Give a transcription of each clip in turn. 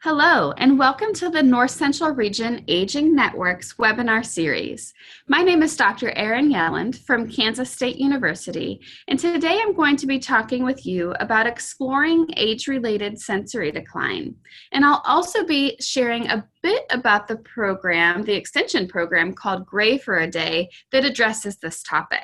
Hello, and welcome to the North Central Region Aging Network's webinar series. My name is Dr. Erin Yelland from Kansas State University, and today I'm going to be talking with you about exploring age-related sensory decline. And I'll also be sharing a bit about the program, the extension program called Gray for a Day, that addresses this topic.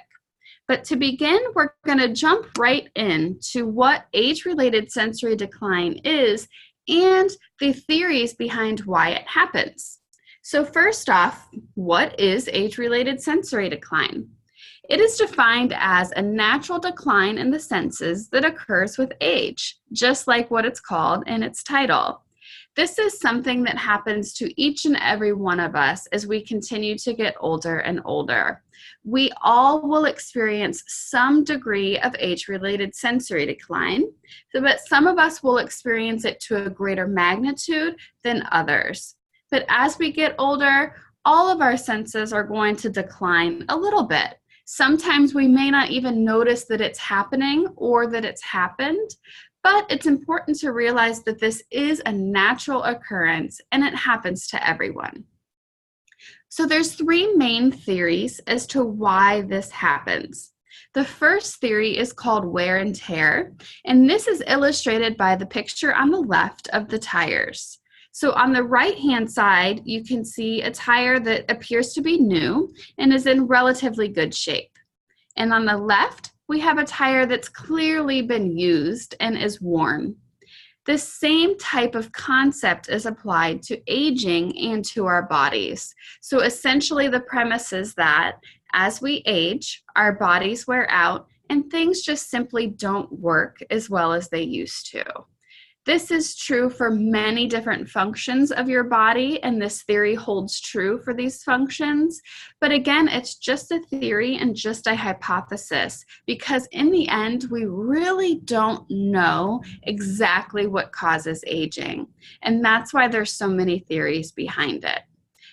But to begin, we're going to jump right into what age-related sensory decline is and the theories behind why it happens. So first off, what is age-related sensory decline? It is defined as a natural decline in the senses that occurs with age, just like what it's called in its title. This is something that happens to each and every one of us as we continue to get older and older. We all will experience some degree of age-related sensory decline, but some of us will experience it to a greater magnitude than others. But as we get older, all of our senses are going to decline a little bit. Sometimes we may not even notice that it's happening or that it's happened, but it's important to realize that this is a natural occurrence and it happens to everyone. So there's three main theories as to why this happens. The first theory is called wear and tear, and this is illustrated by the picture on the left of the tires. So on the right-hand side, you can see a tire that appears to be new and is in relatively good shape. And on the left, we have a tire that's clearly been used and is worn. This same type of concept is applied to aging and to our bodies. So essentially the premise is that as we age, our bodies wear out and things just simply don't work as well as they used to. This is true for many different functions of your body, and this theory holds true for these functions. But again, it's just a theory and just a hypothesis, because in the end, we really don't know exactly what causes aging. And that's why there's so many theories behind it.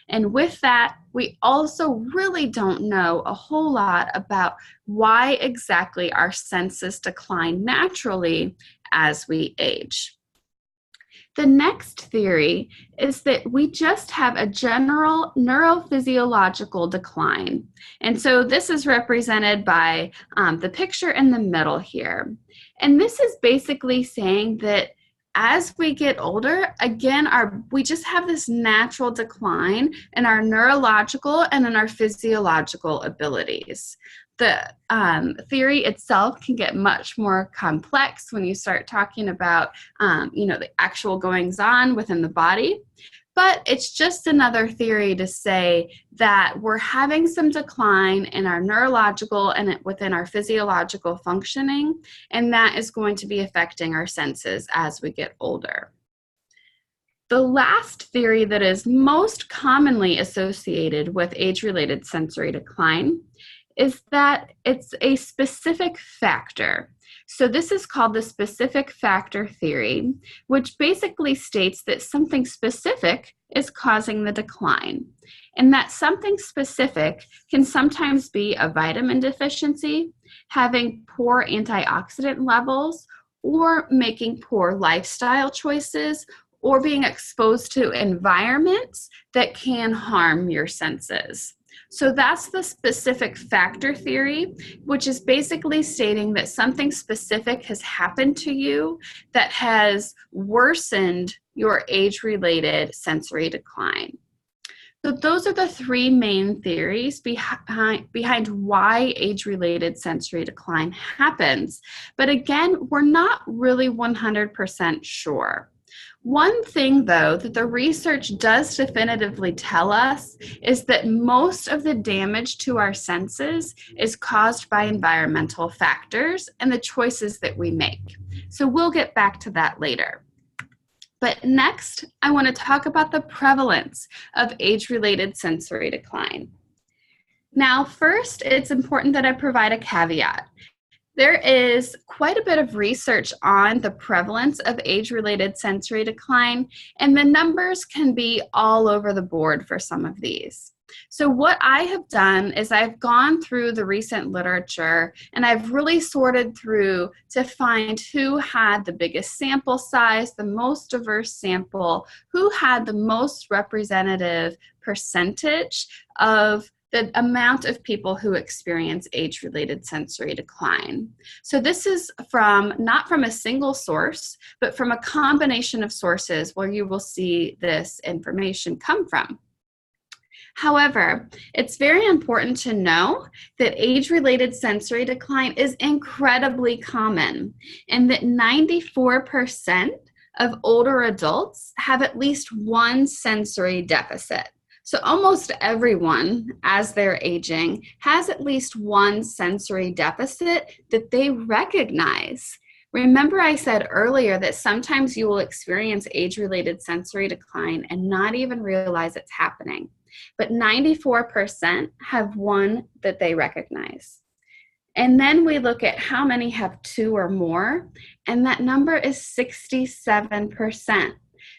And with that, we also really don't know a whole lot about why exactly our senses decline naturally as we age. The next theory is that we just have a general neurophysiological decline. And so this is represented by the picture in the middle here. And this is basically saying that as we get older, again, we just have this natural decline in our neurological and in our physiological abilities. The theory itself can get much more complex when you start talking about, the actual goings-on within the body. But it's just another theory to say that we're having some decline in our neurological and within our physiological functioning, and that is going to be affecting our senses as we get older. The last theory that is most commonly associated with age-related sensory decline is that it's a specific factor. So this is called the specific factor theory, which basically states that something specific is causing the decline. And that something specific can sometimes be a vitamin deficiency, having poor antioxidant levels, or making poor lifestyle choices, or being exposed to environments that can harm your senses. So that's the specific factor theory, which is basically stating that something specific has happened to you that has worsened your age-related sensory decline. So those are the three main theories behind why age-related sensory decline happens. But again, we're not really 100% sure. One thing, though, that the research does definitively tell us is that most of the damage to our senses is caused by environmental factors and the choices that we make. So we'll get back to that later. But next, I want to talk about the prevalence of age-related sensory decline. Now, first, it's important that I provide a caveat. There is quite a bit of research on the prevalence of age-related sensory decline, and the numbers can be all over the board for some of these. So what I have done is I've gone through the recent literature and I've really sorted through to find who had the biggest sample size, the most diverse sample, who had the most representative percentage of the amount of people who experience age-related sensory decline. So this is not from a single source, but from a combination of sources where you will see this information come from. However, it's very important to know that age-related sensory decline is incredibly common, and that 94% of older adults have at least one sensory deficit. So almost everyone, as they're aging, has at least one sensory deficit that they recognize. Remember I said earlier that sometimes you will experience age-related sensory decline and not even realize it's happening. But 94% have one that they recognize. And then we look at how many have two or more, and that number is 67%.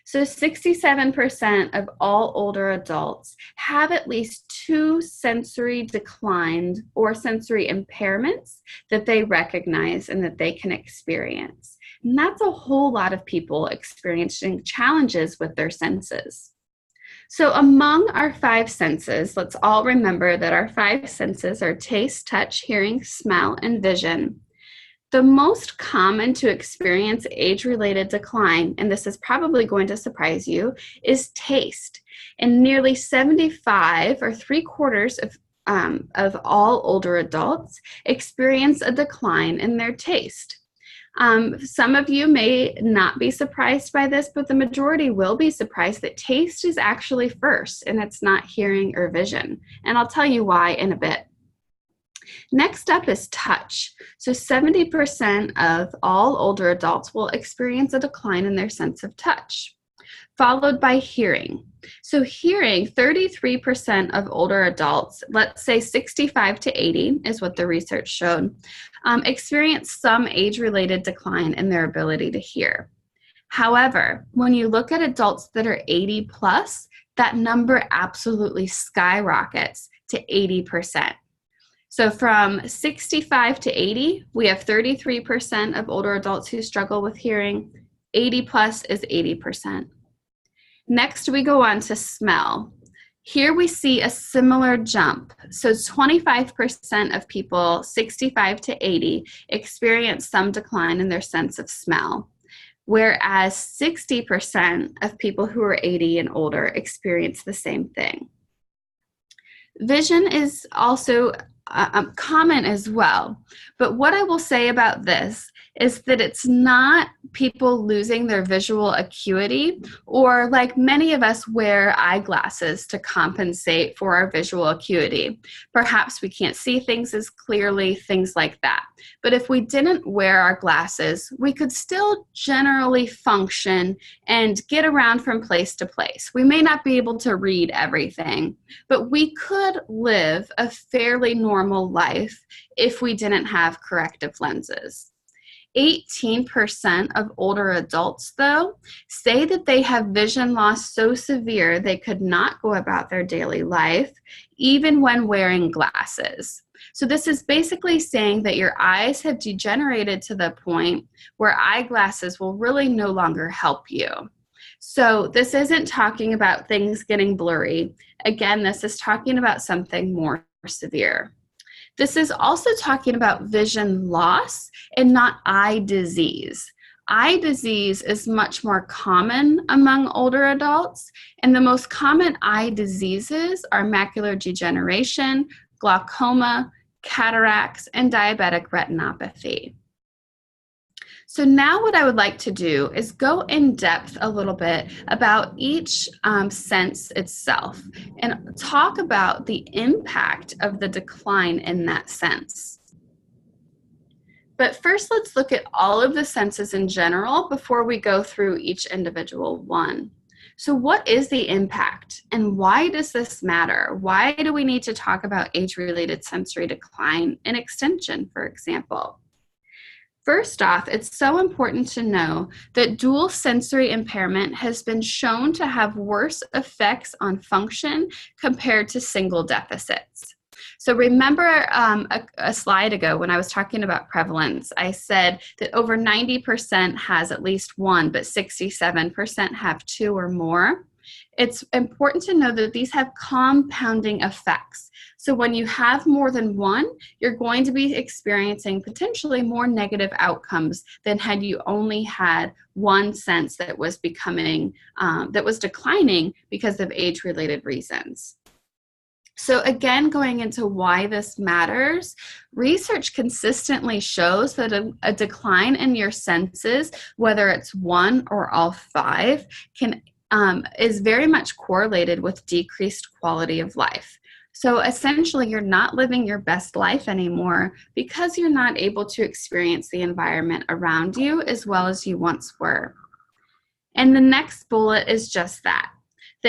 So 67% of all older adults have at least two sensory declined or sensory impairments that they recognize and that they can experience. And that's a whole lot of people experiencing challenges with their senses. So among our five senses, let's all remember that our five senses are taste, touch, hearing, smell, and vision. The most common to experience age-related decline, and this is probably going to surprise you, is taste. And nearly 75 or 3/4 of all older adults experience a decline in their taste. Some of you may not be surprised by this, but the majority will be surprised that taste is actually first and it's not hearing or vision. And I'll tell you why in a bit. Next up is touch. So 70% of all older adults will experience a decline in their sense of touch, followed by hearing. So hearing, 33% of older adults, let's say 65 to 80 is what the research showed, experience some age-related decline in their ability to hear. However, when you look at adults that are 80 plus, that number absolutely skyrockets to 80%. So from 65 to 80, we have 33% of older adults who struggle with hearing. 80 plus is 80%. Next, we go on to smell. Here we see a similar jump. So 25% of people 65 to 80 experience some decline in their sense of smell, whereas 60% of people who are 80 and older experience the same thing. Vision is also common as well, but what I will say about this is that it's not people losing their visual acuity, or like many of us wear eyeglasses to compensate for our visual acuity. Perhaps we can't see things as clearly, things like that. But if we didn't wear our glasses, we could still generally function and get around from place to place. We may not be able to read everything, but we could live a fairly normal life if we didn't have corrective lenses. 18% of older adults, though, say that they have vision loss so severe they could not go about their daily life, even when wearing glasses. So this is basically saying that your eyes have degenerated to the point where eyeglasses will really no longer help you. So this isn't talking about things getting blurry. Again, this is talking about something more severe. This is also talking about vision loss and not eye disease. Eye disease is much more common among older adults, and the most common eye diseases are macular degeneration, glaucoma, cataracts, and diabetic retinopathy. So now what I would like to do is go in depth a little bit about each sense itself and talk about the impact of the decline in that sense. But first, let's look at all of the senses in general before we go through each individual one. So what is the impact, and why does this matter? Why do we need to talk about age-related sensory decline in extension, for example? First off, it's so important to know that dual sensory impairment has been shown to have worse effects on function compared to single deficits. So remember a slide ago when I was talking about prevalence, I said that over 90% has at least one, but 67% have two or more. It's important to know that these have compounding effects. So when you have more than one, you're going to be experiencing potentially more negative outcomes than had you only had one sense that was becoming, that was declining because of age-related reasons. So again, going into why this matters, research consistently shows that a decline in your senses, whether it's one or all five, is very much correlated with decreased quality of life. So essentially, you're not living your best life anymore because you're not able to experience the environment around you as well as you once were. And the next bullet is just that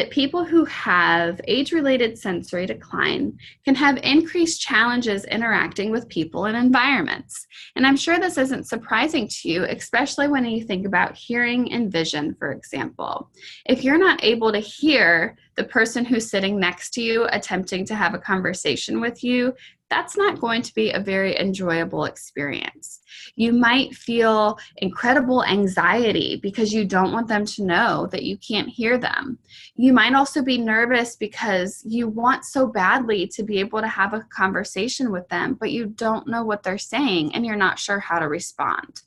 people who have age-related sensory decline can have increased challenges interacting with people and environments. And I'm sure this isn't surprising to you, especially when you think about hearing and vision, for example. If you're not able to hear the person who's sitting next to you attempting to have a conversation with you, that's not going to be a very enjoyable experience. You might feel incredible anxiety because you don't want them to know that you can't hear them. You might also be nervous because you want so badly to be able to have a conversation with them, but you don't know what they're saying and you're not sure how to respond.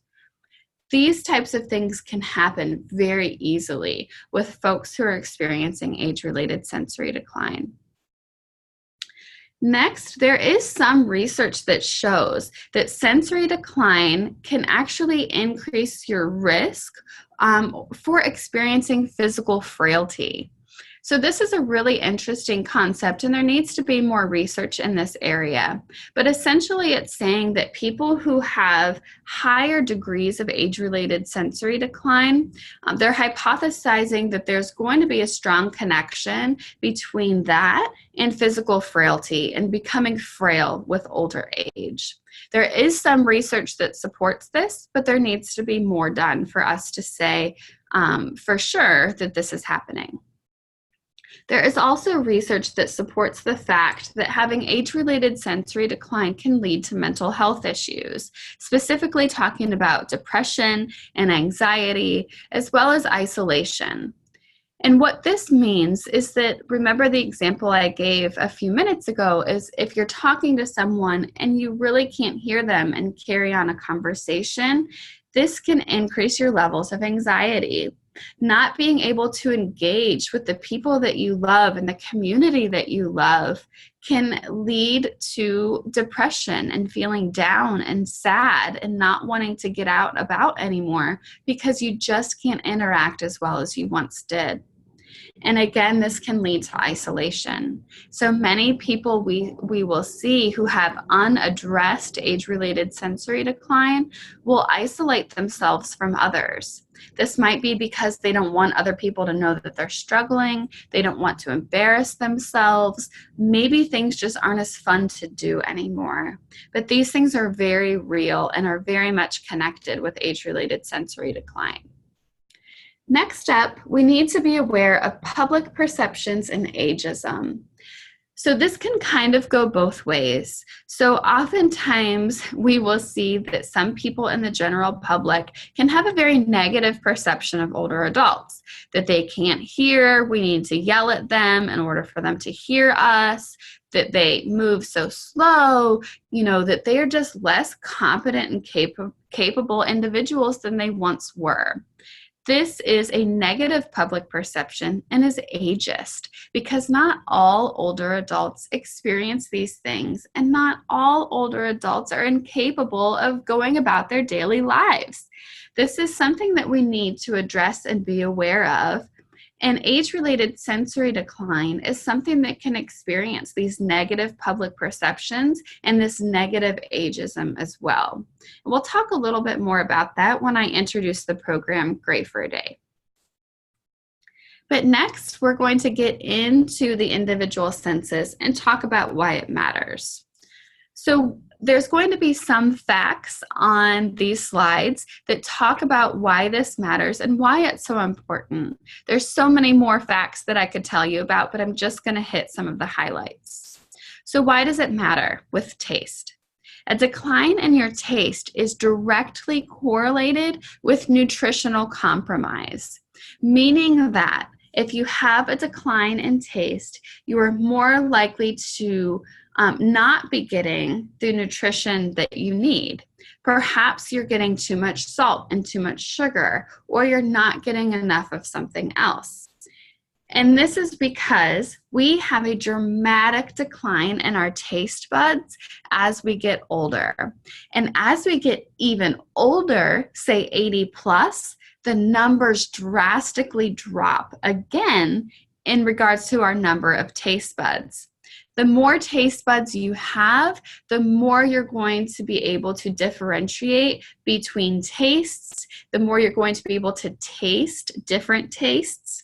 These types of things can happen very easily with folks who are experiencing age-related sensory decline. Next, there is some research that shows that sensory decline can actually increase your risk for experiencing physical frailty. So this is a really interesting concept, and there needs to be more research in this area. But essentially, it's saying that people who have higher degrees of age-related sensory decline, they're hypothesizing that there's going to be a strong connection between that and physical frailty and becoming frail with older age. There is some research that supports this, but there needs to be more done for us to say for sure that this is happening. There is also research that supports the fact that having age-related sensory decline can lead to mental health issues, specifically talking about depression and anxiety, as well as isolation. And what this means is that, remember the example I gave a few minutes ago, is if you're talking to someone and you really can't hear them and carry on a conversation, this can increase your levels of anxiety. Not being able to engage with the people that you love and the community that you love can lead to depression and feeling down and sad and not wanting to get out about anymore because you just can't interact as well as you once did. And again, this can lead to isolation. So many people we will see who have unaddressed age-related sensory decline will isolate themselves from others. This might be because they don't want other people to know that they're struggling. They don't want to embarrass themselves. Maybe things just aren't as fun to do anymore. But these things are very real and are very much connected with age-related sensory decline. Next up, we need to be aware of public perceptions and ageism. So this can kind of go both ways. So oftentimes we will see that some people in the general public can have a very negative perception of older adults, that they can't hear, we need to yell at them in order for them to hear us, that they move so slow, that they are just less competent and capable individuals than they once were. This is a negative public perception and is ageist because not all older adults experience these things and not all older adults are incapable of going about their daily lives. This is something that we need to address and be aware of. And age-related sensory decline is something that can experience these negative public perceptions and this negative ageism as well. And we'll talk a little bit more about that when I introduce the program Great for a Day. But next, we're going to get into the individual senses and talk about why it matters. So there's going to be some facts on these slides that talk about why this matters and why it's so important. There's so many more facts that I could tell you about, but I'm just going to hit some of the highlights. So why does it matter with taste? A decline in your taste is directly correlated with nutritional compromise, meaning that if you have a decline in taste, you are more likely to not be getting the nutrition that you need. Perhaps you're getting too much salt and too much sugar, or you're not getting enough of something else. And this is because we have a dramatic decline in our taste buds as we get older. And as we get even older, say 80 plus, the numbers drastically drop again in regards to our number of taste buds. The more taste buds you have, the more you're going to be able to differentiate between tastes, the more you're going to be able to taste different tastes.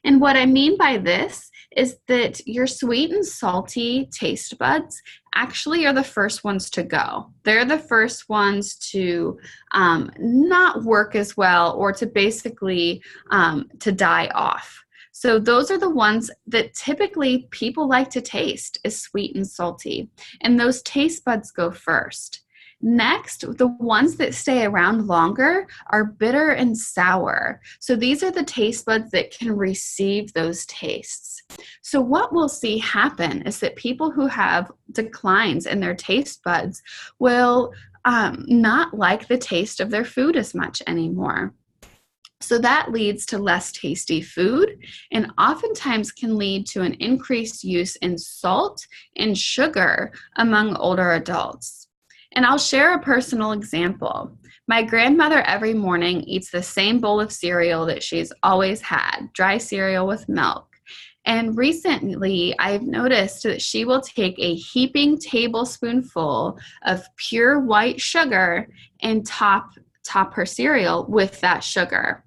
And what I mean by this is that your sweet and salty taste buds actually are the first ones to go. They're the first ones to not work as well, or to basically to die off. So those are the ones that typically people like to taste, is sweet and salty. And those taste buds go first. Next, the ones that stay around longer are bitter and sour. So these are the taste buds that can receive those tastes. So what we'll see happen is that people who have declines in their taste buds will not like the taste of their food as much anymore. So that leads to less tasty food, and oftentimes can lead to an increased use in salt and sugar among older adults. And I'll share a personal example. My grandmother every morning eats the same bowl of cereal that she's always had, dry cereal with milk. And recently, I've noticed that she will take a heaping tablespoonful of pure white sugar and top her cereal with that sugar.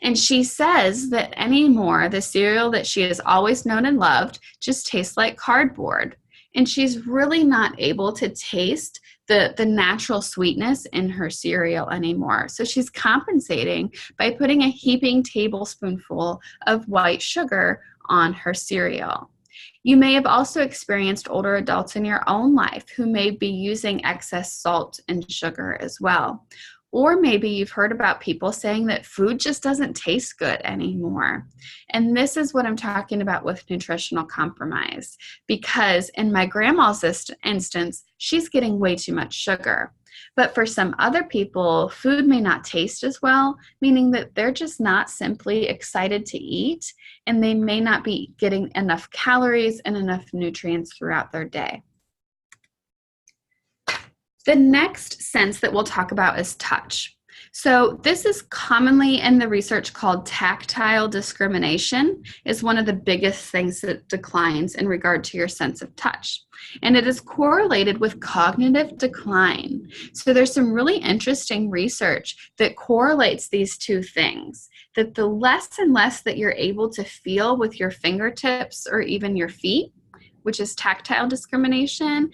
And she says that anymore, the cereal that she has always known and loved just tastes like cardboard. And she's really not able to taste the natural sweetness in her cereal anymore. So she's compensating by putting a heaping tablespoonful of white sugar on her cereal. You may have also experienced older adults in your own life who may be using excess salt and sugar as well. Or maybe you've heard about people saying that food just doesn't taste good anymore. And this is what I'm talking about with nutritional compromise, because in my grandma's instance, she's getting way too much sugar. But for some other people, food may not taste as well, meaning that they're just not simply excited to eat, and they may not be getting enough calories and enough nutrients throughout their day. The next sense that we'll talk about is touch. So this is commonly in the research called tactile discrimination, is one of the biggest things that declines in regard to your sense of touch. And it is correlated with cognitive decline. So there's some really interesting research that correlates these two things, that the less and less that you're able to feel with your fingertips or even your feet, which is tactile discrimination,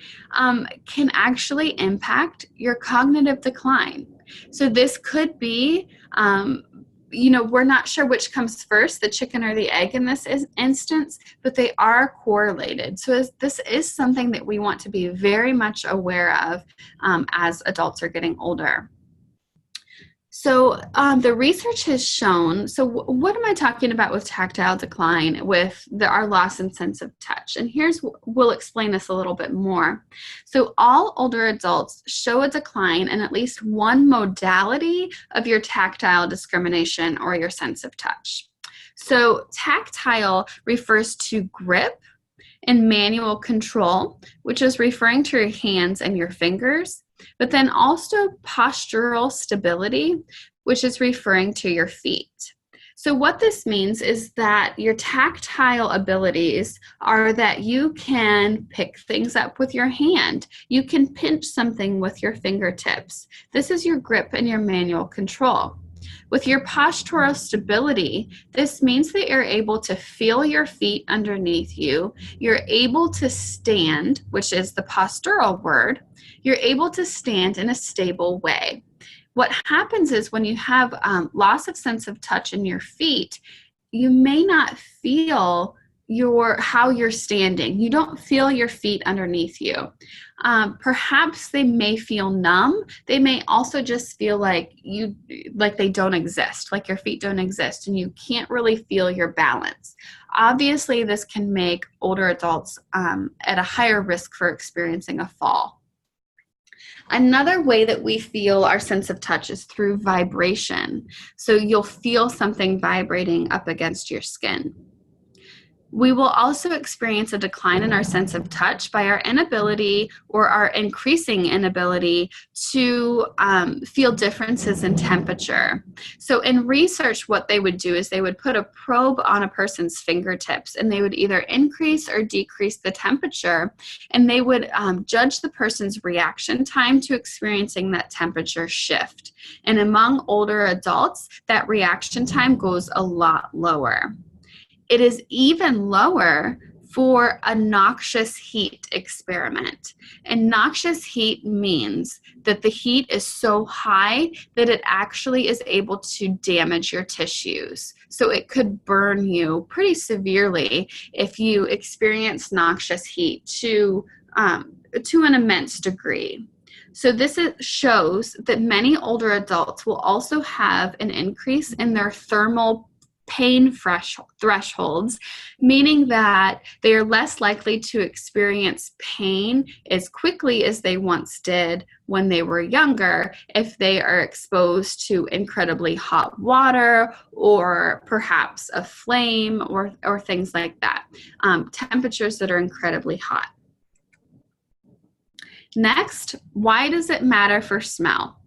can actually impact your cognitive decline. So this could be, we're not sure which comes first, the chicken or the egg in this instance, but they are correlated. So this is something that we want to be very much aware of as adults are getting older. So the research has shown, so what am I talking about with tactile decline, with our loss in sense of touch? And we'll explain this a little bit more. So all older adults show a decline in at least one modality of your tactile discrimination or your sense of touch. So tactile refers to grip and manual control, which is referring to your hands and your fingers, but then also postural stability, which is referring to your feet. So what this means is that your tactile abilities are that you can pick things up with your hand. You can pinch something with your fingertips. This is your grip and your manual control. With your postural stability, this means that you're able to feel your feet underneath you. You're able to stand, which is the postural word. You're able to stand in a stable way. What happens is when you have loss of sense of touch in your feet, you may not feel how you're standing. You don't feel your feet underneath you. Perhaps they may feel numb. They may also just feel like they don't exist, like your feet don't exist, and you can't really feel your balance. Obviously, this can make older adults at a higher risk for experiencing a fall. Another way that we feel our sense of touch is through vibration. So you'll feel something vibrating up against your skin. We will also experience a decline in our sense of touch by our inability or our increasing inability to feel differences in temperature. So in research, what they would do is they would put a probe on a person's fingertips, and they would either increase or decrease the temperature, and they would judge the person's reaction time to experiencing that temperature shift. And among older adults, that reaction time goes a lot lower. It is even lower for a noxious heat experiment. And noxious heat means that the heat is so high that it actually is able to damage your tissues. So it could burn you pretty severely if you experience noxious heat to an immense degree. So this shows that many older adults will also have an increase in their thermal pain thresholds, meaning that they are less likely to experience pain as quickly as they once did when they were younger if they are exposed to incredibly hot water or perhaps a flame or things like that, temperatures that are incredibly hot. Next, why does it matter for smell?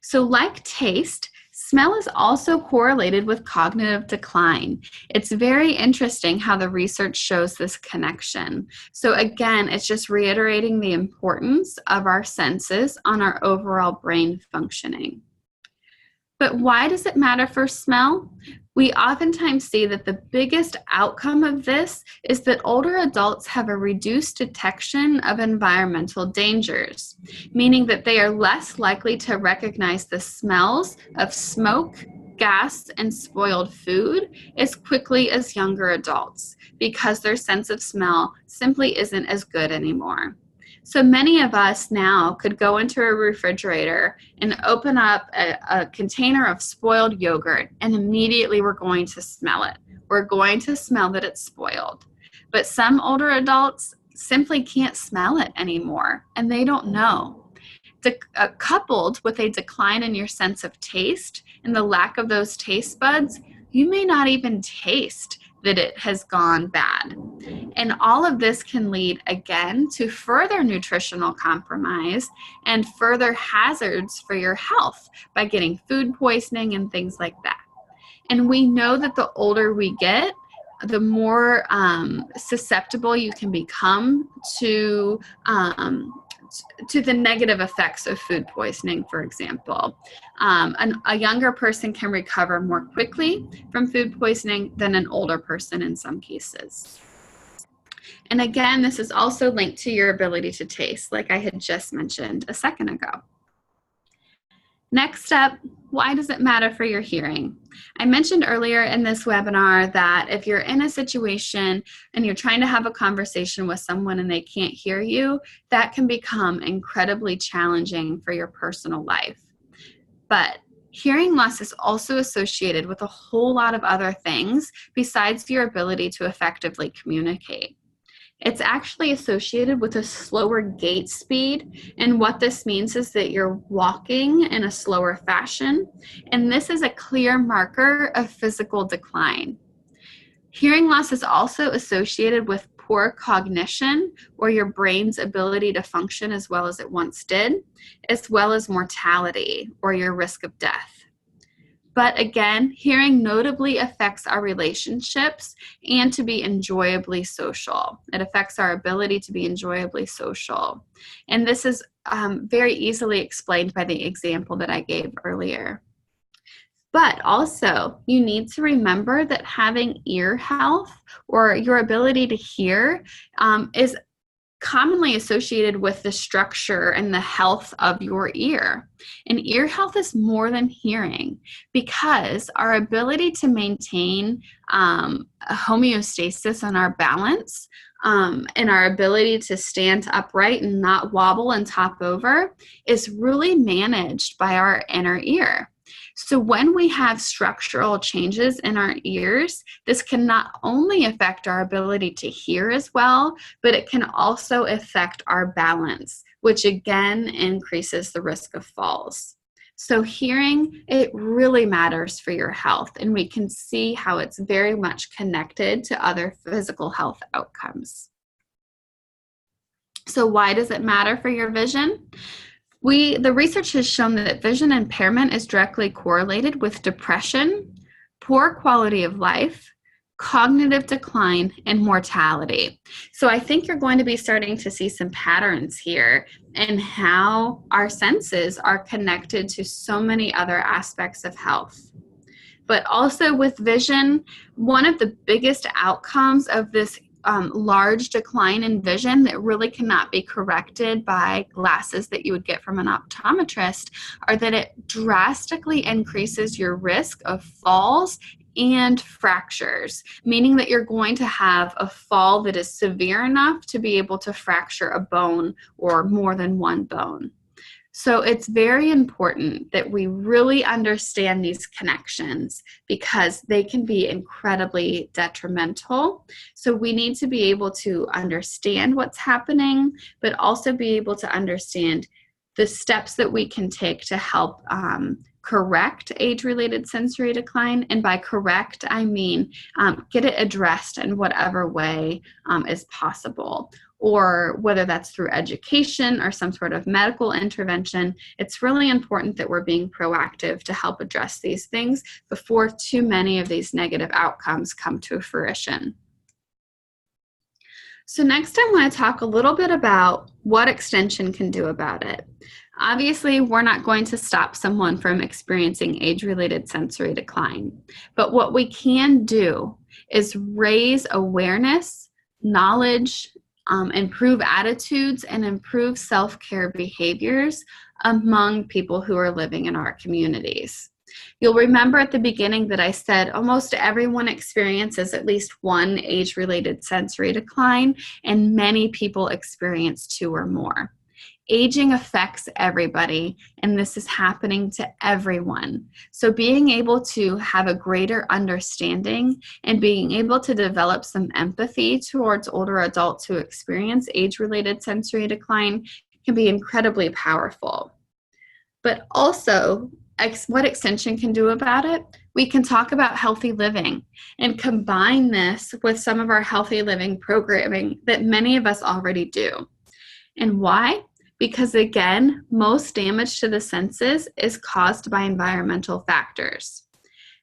So like taste, smell is also correlated with cognitive decline. It's very interesting how the research shows this connection. So again, it's just reiterating the importance of our senses on our overall brain functioning. But why does it matter for smell? We oftentimes see that the biggest outcome of this is that older adults have a reduced detection of environmental dangers, meaning that they are less likely to recognize the smells of smoke, gas, and spoiled food as quickly as younger adults because their sense of smell simply isn't as good anymore. So many of us now could go into a refrigerator and open up a container of spoiled yogurt, and immediately we're going to smell it. We're going to smell that it's spoiled. But some older adults simply can't smell it anymore, and they don't know. Coupled with a decline in your sense of taste and the lack of those taste buds, you may not even taste that it has gone bad. And all of this can lead, again, to further nutritional compromise and further hazards for your health by getting food poisoning and things like that. And we know that the older we get, the more susceptible you can become to the negative effects of food poisoning, for example. A younger person can recover more quickly from food poisoning than an older person in some cases. And again, this is also linked to your ability to taste, like I had just mentioned a second ago. Next up, why does it matter for your hearing? I mentioned earlier in this webinar that if you're in a situation and you're trying to have a conversation with someone and they can't hear you, that can become incredibly challenging for your personal life. But hearing loss is also associated with a whole lot of other things besides your ability to effectively communicate. It's actually associated with a slower gait speed, and what this means is that you're walking in a slower fashion, and this is a clear marker of physical decline. Hearing loss is also associated with poor cognition, or your brain's ability to function as well as it once did, as well as mortality, or your risk of death. But again, hearing notably affects our relationships and to be enjoyably social. It affects our ability to be enjoyably social. And this is very easily explained by the example that I gave earlier. But also, you need to remember that having ear health or your ability to hear is commonly associated with the structure and the health of your ear. And ear health is more than hearing, because our ability to maintain a homeostasis and our balance and our ability to stand upright and not wobble and top over is really managed by our inner ear. So when we have structural changes in our ears, this can not only affect our ability to hear as well, but it can also affect our balance, which again increases the risk of falls. So hearing, it really matters for your health, and we can see how it's very much connected to other physical health outcomes. So why does it matter for your vision? The research has shown that vision impairment is directly correlated with depression, poor quality of life, cognitive decline, and mortality. So I think you're going to be starting to see some patterns here in how our senses are connected to so many other aspects of health. But also with vision, one of the biggest outcomes of this large decline in vision that really cannot be corrected by glasses that you would get from an optometrist are that it drastically increases your risk of falls and fractures, meaning that you're going to have a fall that is severe enough to be able to fracture a bone or more than one bone. So it's very important that we really understand these connections, because they can be incredibly detrimental. So we need to be able to understand what's happening, but also be able to understand the steps that we can take to help correct age-related sensory decline. And by correct, I mean get it addressed in whatever way is possible. Or whether that's through education or some sort of medical intervention, it's really important that we're being proactive to help address these things before too many of these negative outcomes come to fruition. So next I want to talk a little bit about what extension can do about it. Obviously, we're not going to stop someone from experiencing age-related sensory decline, but what we can do is raise awareness, knowledge, improve attitudes, and improve self-care behaviors among people who are living in our communities. You'll remember at the beginning that I said almost everyone experiences at least one age-related sensory decline, and many people experience two or more. Aging affects everybody, and this is happening to everyone. So being able to have a greater understanding and being able to develop some empathy towards older adults who experience age-related sensory decline can be incredibly powerful. But also, what extension can do about it? We can talk about healthy living and combine this with some of our healthy living programming that many of us already do. And why? Because again, most damage to the senses is caused by environmental factors.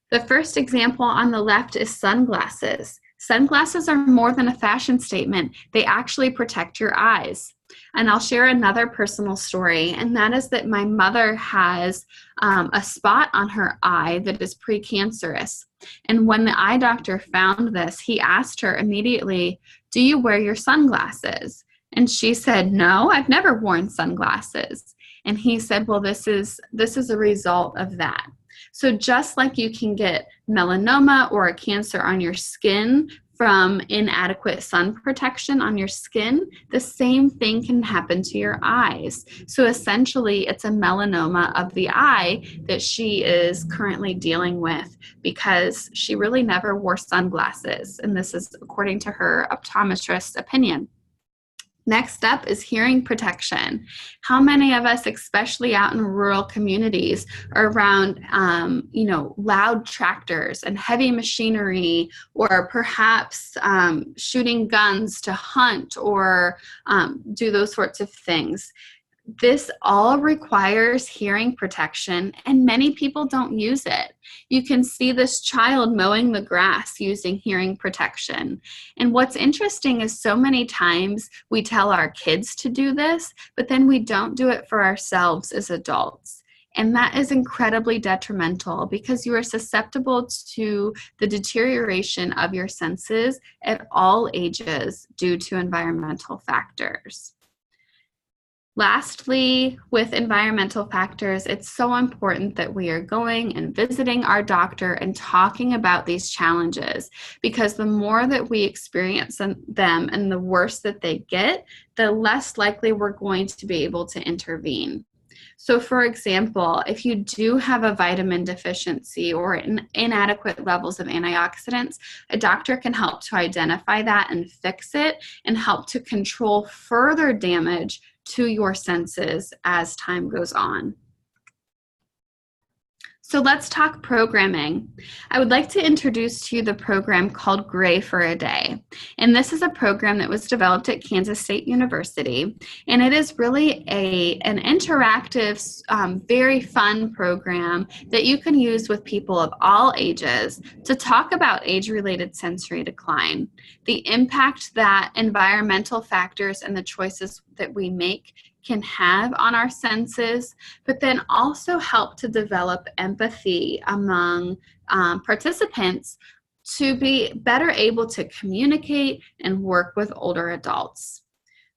The first example on the left is sunglasses. Sunglasses are more than a fashion statement. They actually protect your eyes. And I'll share another personal story, and that is that my mother has a spot on her eye that is precancerous. And when the eye doctor found this, he asked her immediately, "Do you wear your sunglasses?" And she said, "No, I've never worn sunglasses." And he said, "Well, this is a result of that." So just like you can get melanoma or a cancer on your skin from inadequate sun protection on your skin, the same thing can happen to your eyes. So essentially, it's a melanoma of the eye that she is currently dealing with because she really never wore sunglasses. And this is according to her optometrist's opinion. Next up is hearing protection. How many of us, especially out in rural communities, are around, loud tractors and heavy machinery, or perhaps shooting guns to hunt or do those sorts of things? This all requires hearing protection, and many people don't use it. You can see this child mowing the grass using hearing protection. And what's interesting is so many times we tell our kids to do this, but then we don't do it for ourselves as adults. And that is incredibly detrimental because you are susceptible to the deterioration of your senses at all ages due to environmental factors. Lastly, with environmental factors, it's so important that we are going and visiting our doctor and talking about these challenges, because the more that we experience them and the worse that they get, the less likely we're going to be able to intervene. So for example, if you do have a vitamin deficiency or inadequate levels of antioxidants, a doctor can help to identify that and fix it and help to control further damage to your senses as time goes on. So let's talk programming. I would like to introduce to you the program called Gray for a Day. And this is a program that was developed at Kansas State University. And it is really an interactive, very fun program that you can use with people of all ages to talk about age-related sensory decline, the impact that environmental factors and the choices that we make can have on our senses, but then also help to develop empathy among participants to be better able to communicate and work with older adults.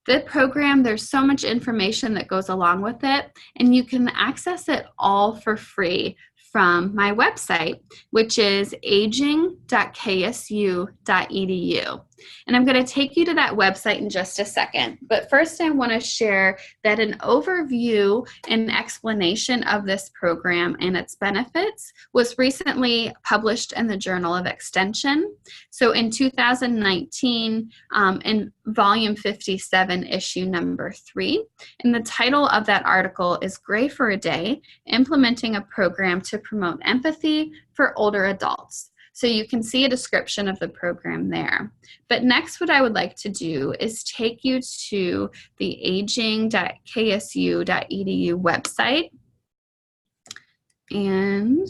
The program, there's so much information that goes along with it, and you can access it all for free from my website, which is aging.ksu.edu. And I'm going to take you to that website in just a second. But first, I want to share that an overview and explanation of this program and its benefits was recently published in the Journal of Extension. So in 2019, in volume 57, issue number 3. And the title of that article is Gray for a Day, Implementing a Program to Promote Empathy for Older Adults. So you can see a description of the program there. But next, what I would like to do is take you to the aging.ksu.edu website and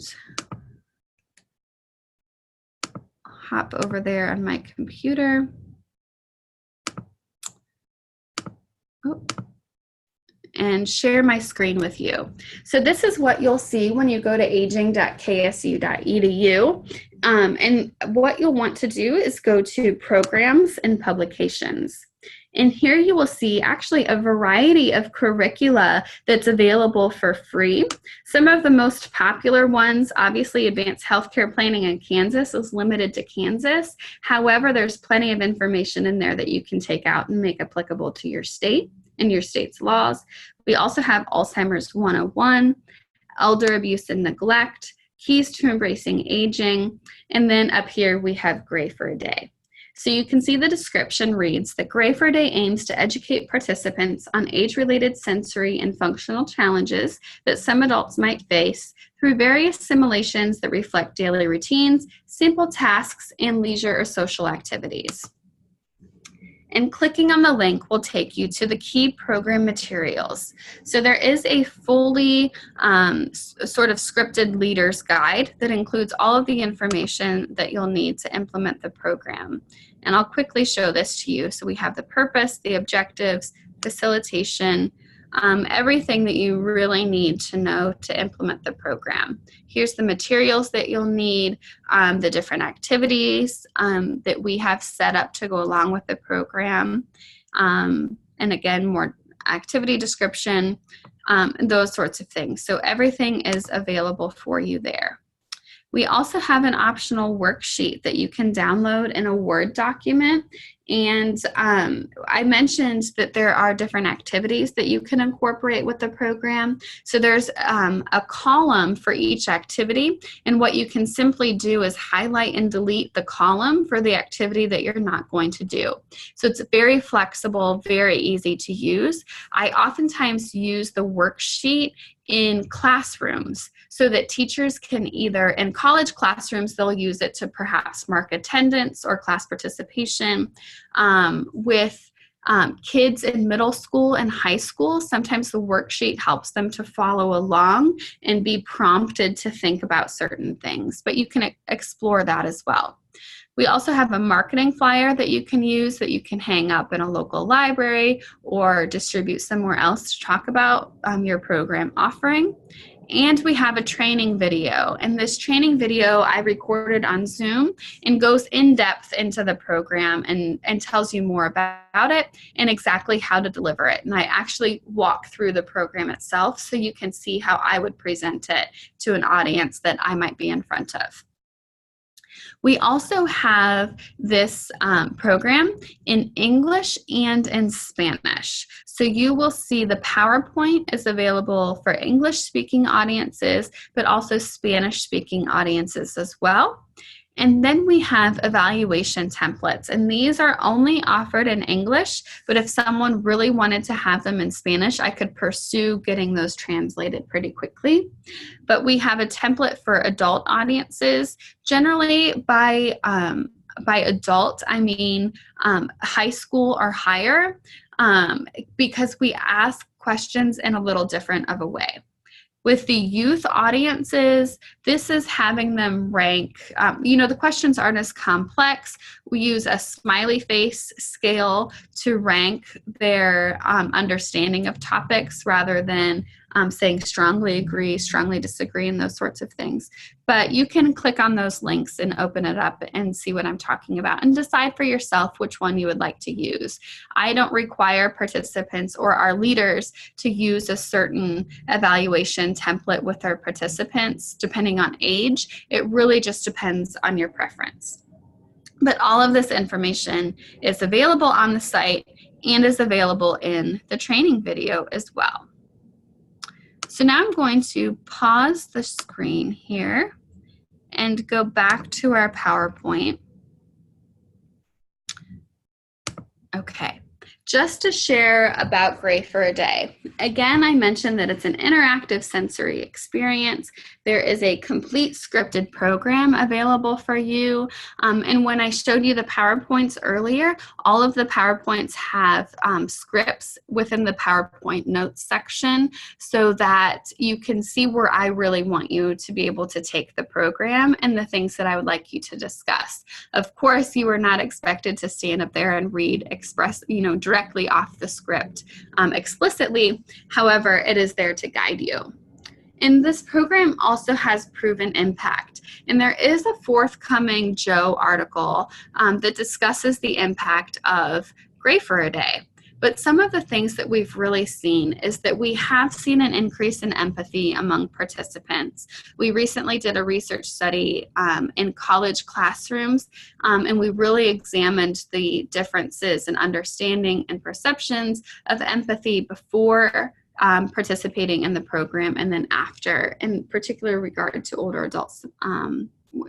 hop over there on my computer. And share my screen with you. So this is what you'll see when you go to aging.ksu.edu. And what you'll want to do is go to Programs and Publications. And here you will see actually a variety of curricula that's available for free. Some of the most popular ones, obviously Advanced Healthcare Planning in Kansas is limited to Kansas. However, there's plenty of information in there that you can take out and make applicable to your state and your state's laws. We also have Alzheimer's 101, Elder Abuse and Neglect, Keys to Embracing Aging, and then up here we have Gray for a Day. So you can see the description reads that Gray for a Day aims to educate participants on age-related sensory and functional challenges that some adults might face through various simulations that reflect daily routines, simple tasks, and leisure or social activities. And clicking on the link will take you to the key program materials. So there is a fully sort of scripted leader's guide that includes all of the information that you'll need to implement the program. And I'll quickly show this to you. So we have the purpose, the objectives, facilitation, everything that you really need to know to implement the program. Here's the materials that you'll need, the different activities that we have set up to go along with the program, and again, more activity description, those sorts of things. So everything is available for you there. We also have an optional worksheet that you can download in a Word document. And I mentioned that there are different activities that you can incorporate with the program. So there's a column for each activity. And what you can simply do is highlight and delete the column for the activity that you're not going to do. So it's very flexible, very easy to use. I oftentimes use the worksheet in classrooms so that teachers can either, in college classrooms, they'll use it to perhaps mark attendance or class participation. With kids in middle school and high school, sometimes the worksheet helps them to follow along and be prompted to think about certain things, but you can explore that as well. We also have a marketing flyer that you can use that you can hang up in a local library or distribute somewhere else to talk about your program offering. And we have a training video. And this training video I recorded on Zoom and goes in depth into the program and tells you more about it and exactly how to deliver it. And I actually walk through the program itself so you can see how I would present it to an audience that I might be in front of. We also have this program in English and in Spanish. So you will see the PowerPoint is available for English-speaking audiences, but also Spanish-speaking audiences as well. And then we have evaluation templates, and these are only offered in English, but if someone really wanted to have them in Spanish, I could pursue getting those translated pretty quickly. But we have a template for adult audiences. Generally, by adult, I mean high school or higher, because we ask questions in a little different of a way. With the youth audiences, this is having them rank, the questions aren't as complex. We use a smiley face scale to rank their understanding of topics rather than saying strongly agree, strongly disagree, and those sorts of things. But you can click on those links and open it up and see what I'm talking about and decide for yourself which one you would like to use. I don't require participants or our leaders to use a certain evaluation template with their participants depending on age. It really just depends on your preference. But all of this information is available on the site and is available in the training video as well. So now I'm going to pause the screen here and go back to our PowerPoint. Okay, just to share about Gray for a Day. Again, I mentioned that it's an interactive sensory experience. There is a complete scripted program available for you. And when I showed you the PowerPoints earlier, all of the PowerPoints have scripts within the PowerPoint notes section so that you can see where I really want you to be able to take the program and the things that I would like you to discuss. Of course, you are not expected to stand up there and read directly off the script explicitly. However, it is there to guide you. And this program also has proven impact. And there is a forthcoming Joe article that discusses the impact of Gray for a Day. But some of the things that we've really seen is that we have seen an increase in empathy among participants. We recently did a research study in college classrooms, and we really examined the differences in understanding and perceptions of empathy before participating in the program and then after, in particular regard to older adults,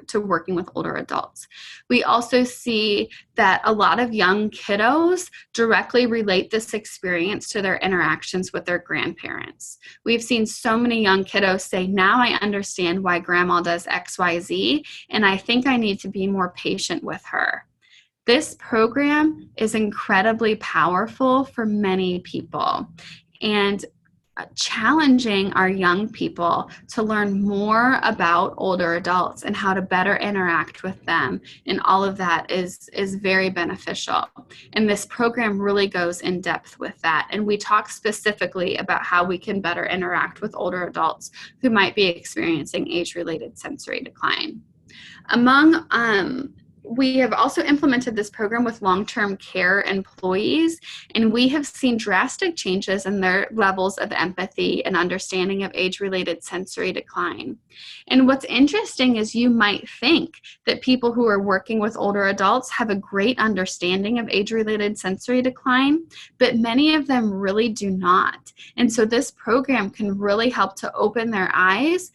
to working with older adults. We also see that a lot of young kiddos directly relate this experience to their interactions with their grandparents. We've seen so many young kiddos say, now I understand why grandma does XYZ, and I think I need to be more patient with her. This program is incredibly powerful for many people, and challenging our young people to learn more about older adults and how to better interact with them, and all of that is very beneficial. And this program really goes in depth with that, and we talk specifically about how we can better interact with older adults who might be experiencing age-related sensory decline. We have also implemented this program with long-term care employees, and we have seen drastic changes in their levels of empathy and understanding of age-related sensory decline. And what's interesting is you might think that people who are working with older adults have a great understanding of age-related sensory decline, but many of them really do not. And so this program can really help to open their eyes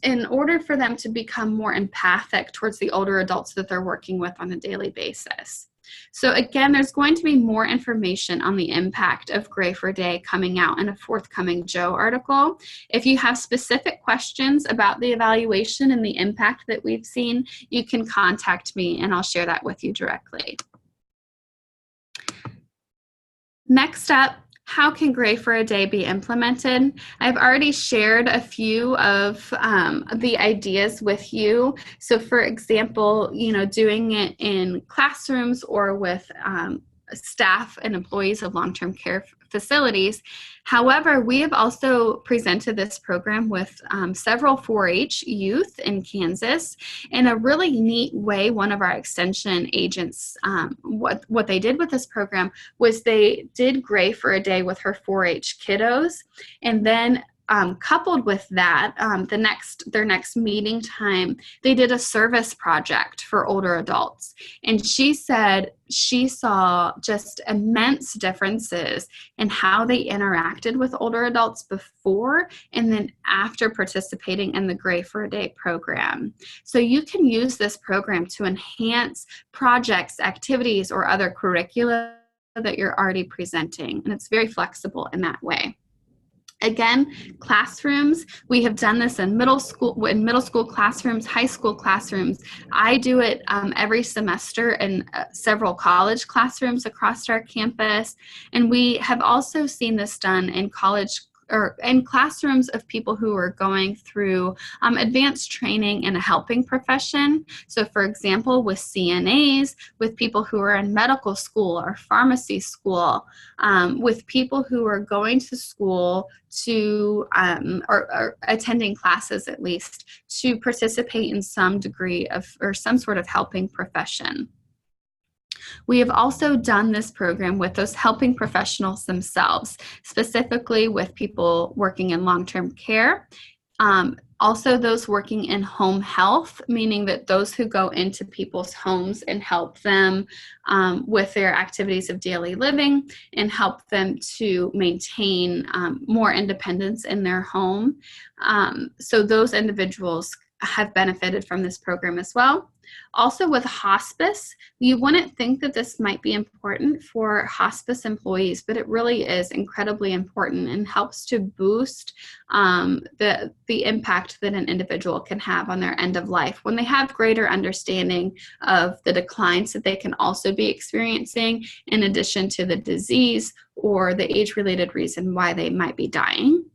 in order for them to become more empathic towards the older adults that they're working with on a daily basis. So again, there's going to be more information on the impact of Gray for a Day coming out in a forthcoming Joe article. If you have specific questions about the evaluation and the impact that we've seen, you can contact me and I'll share that with you directly. Next up, how can Gray for a Day be implemented? I've already shared a few of the ideas with you. So for example, doing it in classrooms or with staff and employees of long-term care facilities. However, we have also presented this program with several 4-H youth in Kansas. In a really neat way, one of our extension agents, what they did with this program was they did Gray for a Day with her 4-H kiddos, and then coupled with that, their next meeting time, they did a service project for older adults. And she said she saw just immense differences in how they interacted with older adults before and then after participating in the Gray for a Day program. So you can use this program to enhance projects, activities, or other curricula that you're already presenting. And it's very flexible in that way. Again, classrooms, we have done this in middle school classrooms, high school classrooms. I do it every semester in several college classrooms across our campus. And we have also seen this done in college or in classrooms of people who are going through advanced training in a helping profession. So for example, with CNAs, with people who are in medical school or pharmacy school, with people who are going to school to, or attending classes at least, to participate in some degree of, or some sort of helping profession. We have also done this program with those helping professionals themselves, specifically with people working in long-term care. Also those working in home health, meaning that those who go into people's homes and help them with their activities of daily living and help them to maintain more independence in their home. So those individuals have benefited from this program as well. Also with hospice, you wouldn't think that this might be important for hospice employees, but it really is incredibly important and helps to boost the impact that an individual can have on their end of life when they have greater understanding of the declines that they can also be experiencing in addition to the disease or the age-related reason why they might be dying.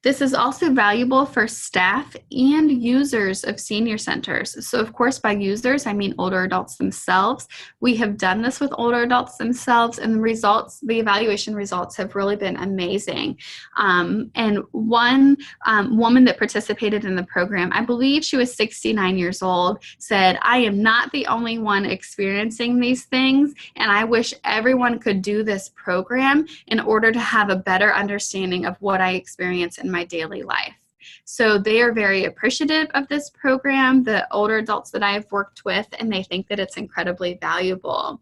This is also valuable for staff and users of senior centers. So of course, by users, I mean older adults themselves. We have done this with older adults themselves, and the evaluation results have really been amazing. And one woman that participated in the program, I believe she was 69 years old, said, "I am not the only one experiencing these things, and I wish everyone could do this program in order to have a better understanding of what I experience in my daily life." So they are very appreciative of this program, the older adults that I have worked with, and they think that it's incredibly valuable.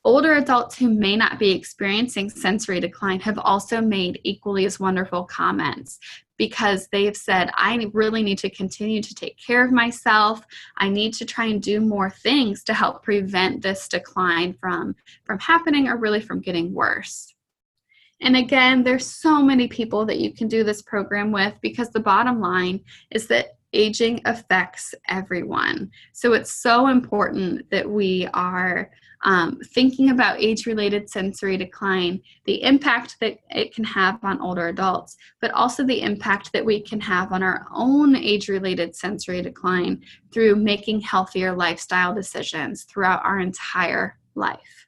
Older adults who may not be experiencing sensory decline have also made equally as wonderful comments, because they've said, I really need to continue to take care of myself. I need to try and do more things to help prevent this decline from happening or really from getting worse. And again, there's so many people that you can do this program with, because the bottom line is that aging affects everyone. So it's so important that we are thinking about age-related sensory decline, the impact that it can have on older adults, but also the impact that we can have on our own age-related sensory decline through making healthier lifestyle decisions throughout our entire life.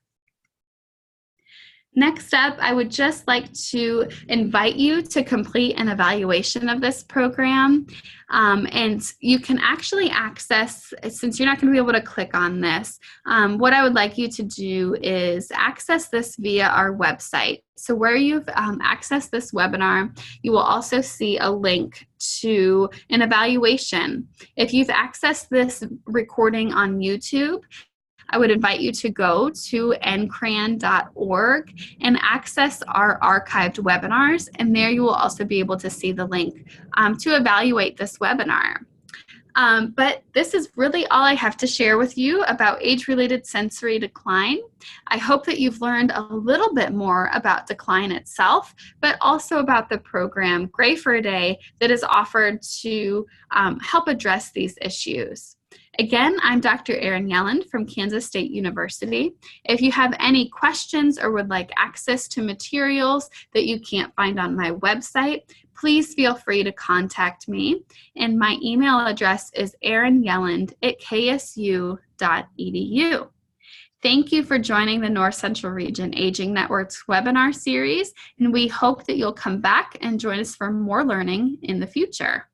Next up, I would just like to invite you to complete an evaluation of this program. And you can actually access, since you're not going to be able to click on this, what I would like you to do is access this via our website. So where you've accessed this webinar, you will also see a link to an evaluation. If you've accessed this recording on YouTube, I would invite you to go to ncran.org and access our archived webinars, and there you will also be able to see the link to evaluate this webinar. But this is really all I have to share with you about age-related sensory decline. I hope that you've learned a little bit more about decline itself, but also about the program Gray for a Day that is offered to help address these issues. Again, I'm Dr. Erin Yelland from Kansas State University. If you have any questions or would like access to materials that you can't find on my website, please feel free to contact me. And my email address is erinyelland@ksu.edu. Thank you for joining the North Central Region Aging Network's webinar series, and we hope that you'll come back and join us for more learning in the future.